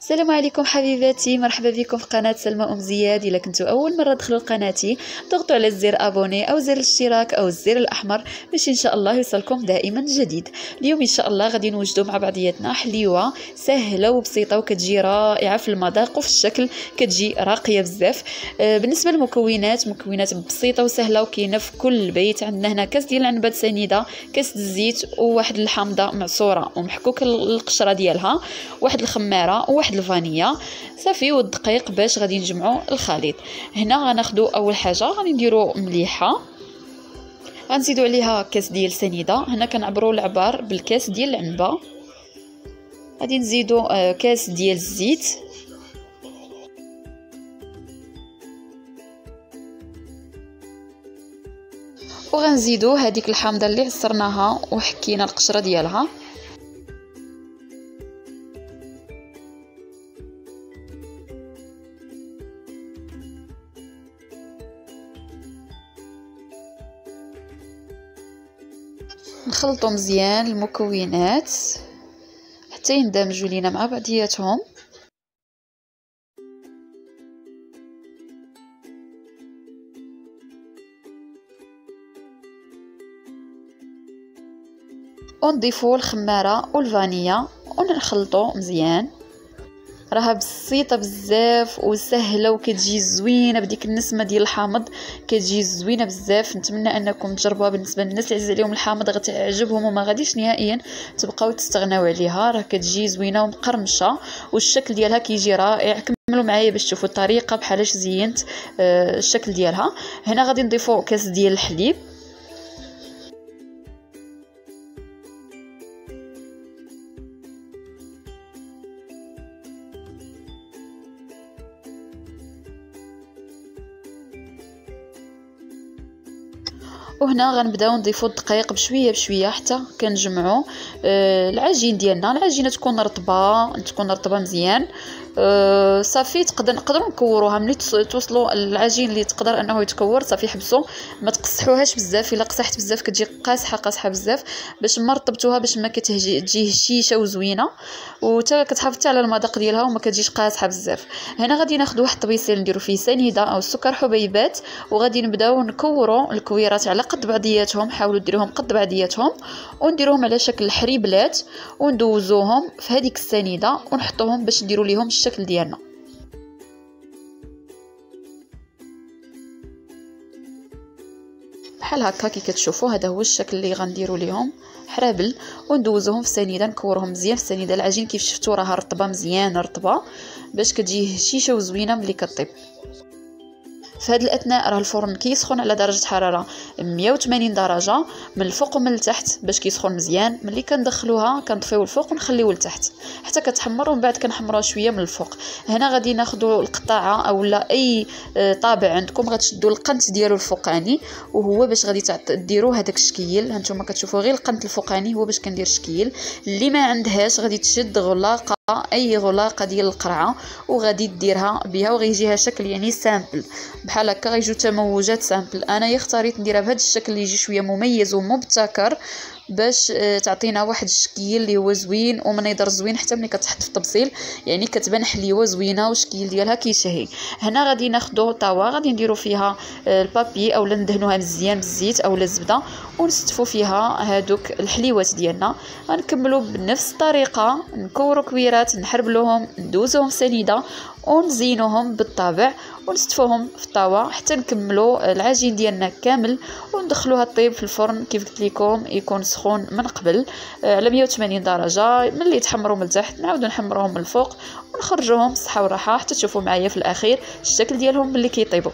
السلام عليكم حبيباتي، مرحبا بكم في قناة سلمى أم زياد. إلا كنتوا أول مرة تدخلوا لقناتي ضغطوا على زر أبوني أو زر الاشتراك أو الزر الأحمر باش إن شاء الله يوصلكم دائما جديد. اليوم إن شاء الله غادي نوجدوا مع بعضياتنا حليوة سهلة وبسيطة وكتجي رائعة في المذاق وفي الشكل، كتجي راقية بزاف. بالنسبة للمكونات، مكونات بسيطة وسهلة وكاينة في كل بيت. عندنا هنا كاس ديال العنبة سنيدة، كاس الزيت، وواحد الحامضة معصورة ومحكوكة القشرة ديالها، واحد الخمارة وواحد الفانيلا صافي، والدقيق باش غادي نجمعوا الخليط. هنا غناخذوا اول حاجه غادي نديروا مليحه، غنزيدوا عليها كاس ديال سنيده. هنا كنعبروا العبار بالكاس ديال العنبه. غادي نزيدوا كاس ديال الزيت، وغنزيدوا هذيك الحامضه اللي عصرناها وحكينا القشره ديالها. نخلطوا مزيان المكونات حتى يندمجوا لينا مع بعضياتهم. ونضيفوا الخماره والفانيلا ونخلطوا مزيان. راها بسيطه بزاف وسهله وكتجي زوينه بديك النسمه ديال الحامض، كتجي زوينه بزاف. نتمنى انكم تجربوها. بالنسبه للناس اللي عزيز عليهم الحامض غتعجبهم وما غاديش نهائيا تبقاو تستغناو عليها. راه كتجي زوينه ومقرمشه والشكل ديالها كيجي رائع. كملوا معايا باش تشوفوا الطريقه بحال اش زينت الشكل ديالها. هنا غادي نضيفوا كاس ديال الحليب، وهنا غنبداو نضيفوا الدقيق بشويه بشويه حتى كنجمعوا العجين ديالنا. العجينه تكون رطبه مزيان. صافي نقدروا نكوروها. ملي توصلوا العجين اللي تقدر انه يتكور صافي حبسوا، ما تقصحوهاش بزاف. الا قصحت بزاف كتجي قاصحه بزاف. باش ما رطبتوها باش ما تجي هشيشه وزوينه، وتا كتحافظ على المذاق ديالها وما كتجيش قاصحه بزاف. هنا غادي ناخذ واحد الطبيسيل نديرو فيه سنيده او السكر حبيبات، وغادي نبداو نكوروا الكويرات على قد بعضياتهم. حاولوا ديروهم قد بعضياتهم ونديروهم على شكل حريبلات وندوزوهم في هذيك السنيده ونحطوهم باش نديروا ليهم الشكل ديالنا. بحال هكا كي كتشوفوا هذا هو الشكل اللي غنديروا ليهم حرابل، وندوزوهم في سنيده نكورهم مزيان في السنيده. العجين كيف شفتوا راه رطبه مزيان رطبه باش كتجي هشيشه وزوينه ملي كطيب. في هذا الاثناء راه الفرن كيسخن على درجه حراره 180 درجه من الفوق ومن التحت باش كيسخن مزيان. ملي كندخلوها كنطفيو الفوق ونخليو لتحت حتى كتحمر، ومن بعد كنحمروها شويه من الفوق. هنا غادي ناخذوا القطاعه اولا اي طابع عندكم، غتشدوا القنت ديالو الفوقاني وهو باش غادي ديروا هذاك الشكيل. هانتوما كتشوفوا غير القنت الفوقاني هو باش كندير شكيل. اللي ما عندهاش غادي تشد غلاقه، اي غلاقه ديال القرعه، وغادي ديرها بها وغيجيها شكل يعني سامبل بحال هكا، غيجيو تموجات سامبل. انا اختاريت نديرها بهذا الشكل اللي يجي شويه مميز ومبتكر باش تعطينا واحد الشكل اللي هو زوين ومنظر زوين حتى ملي كتحط في الطبسيل، يعني كتبان حليوه زوينه والشكل ديالها كيشهي. هنا غادي ناخذوا طاوه غادي نديروا فيها البابي اولا ندهنوها مزيان بالزيت اولا الزبده ونستفوا فيها هادوك الحليوات ديالنا. غنكملوا بنفس الطريقه، نكوروا كويرات نحربلوهم ندوزوهم سنيده ونزينوهم بالطابع ونستفوهم في الطاوه حتى نكملوا العجين ديالنا كامل وندخلوها طيب في الفرن. كيف قلت لكم يكون سخون من قبل على 180 درجه. ملي يتحمروا من التحت نعاودوا نحمروهم من الفوق ونخرجوهم بالصحه والراحه حتى تشوفوا معايا في الاخير الشكل ديالهم ملي كيطيبوا.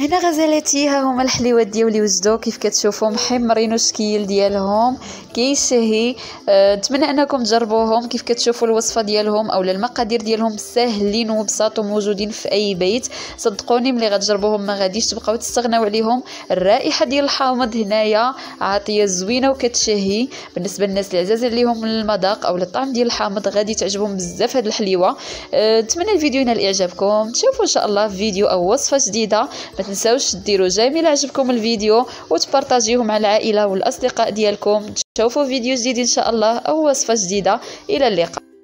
هنا غزالاتي ها هما الحليوات ديالي وجدوا كيف كتشوفوا محمرين الشكل ديالهم كيشهي. نتمنى انكم تجربوهم. كيف كتشوفوا الوصفه ديالهم او المقادير ديالهم ساهلين وبساط وموجودين في اي بيت. صدقوني ملي غتجربوهم ما غاديش تبقاو تستغناو عليهم. الرائحه ديال الحامض هنايا عاطيه زوينه وكتشهي. بالنسبه للناس العزاز عليهم المذاق او الطعم ديال الحامض غادي تعجبهم بزاف هاد الحليوه. نتمنى الفيديو ينال اعجابكم. تشوفوا ان شاء الله فيديو او وصفه جديده. ما تنساوش ديروا جيم الى عجبكم الفيديو وتبارطاجيوه مع العائله والاصدقاء ديالكم. تشوفوا فيديو جديد ان شاء الله او وصفه جديده. الى اللقاء.